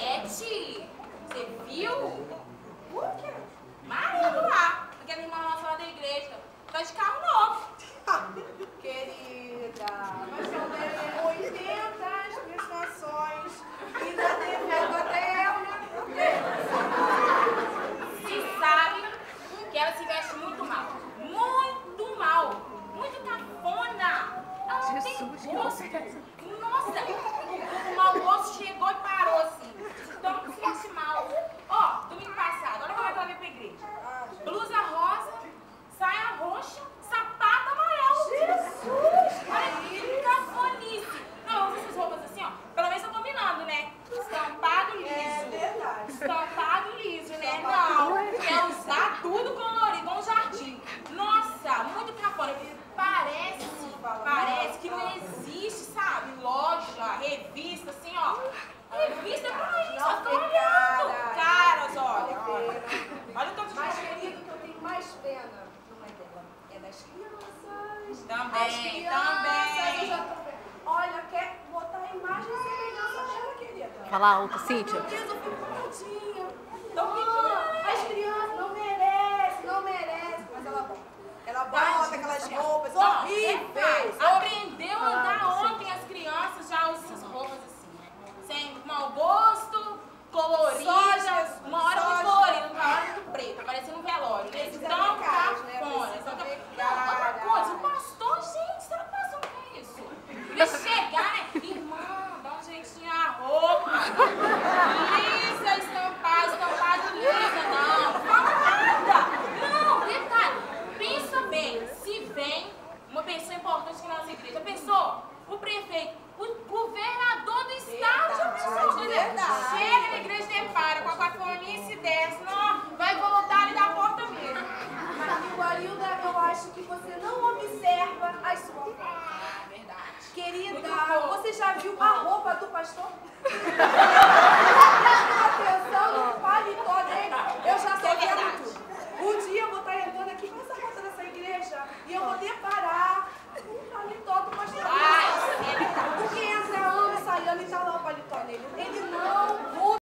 Nete, você viu? Por quê? Marido lá, porque a minha irmã lá fora da igreja tá de carro novo. Querida, nós só devemos 80 prestações e ainda devendo até ela. Se sabe que ela se veste muito mal. Muito mal. Muito cafona. Ela não tem gosto. Nossa, o mau gosto chegou e parou assim. Então se veste mal. Ó, domingo passado, olha como é que ela veio pra igreja. Blusa rosa, saia roxa, sapato amarelo. Jesus! Olha que cafonice. Não, eu uso essas roupas assim, ó. Pelo menos eu tô combinando, né? Estampado liso. É verdade. Estampado liso, né? Não, quer usar tudo colorido, igual um jardim. Nossa, muito cafona. Parece que não existe, sabe? Loja, revista, assim, ó. Revista pra isso, ó. Tô olhando. Caras, olha. Olha o tanto de Mas, coisa. querido, que eu tenho mais pena não é dela, é das crianças. Também, As crianças, também. eu já tô vendo. Olha, quer botar a imagem e semelhança dela, querida. Fala alto, Cíntia. Meu Deus, eu fico tadinha. As crianças não merecem. Mas ela bota. Ela bota aquelas roupas Não, horríveis. aprendeu a andar ontem, as crianças já usam essas roupas assim, né? Sem mau gosto, coloridas, uma hora muito colorida, outra hora muito preta, parecendo um velório. Né? Precisa Então, ver caras, né? cafona. Precisa Então, ver não, outra cara. coisa, o pastor, gente, será que o pastor não tem isso? Deixa chegar, né? Irmã, dá um jeitinho na roupa. Lisa, estampado lisa, não. Fala nada. Não, detalhe. Pensa bem, se vem uma pessoa importante aqui na nossa igreja, pensou? O prefeito, o governador do estado, já pensou? Verdade. Chega na igreja e depara com a cafoninha e se desce, não, vai voltar ali da porta mesmo. Mas, Guarilda, eu acho que você não observa as suas roupas. Ah, verdade. Querida, Muito bom. você já viu a roupa do pastor?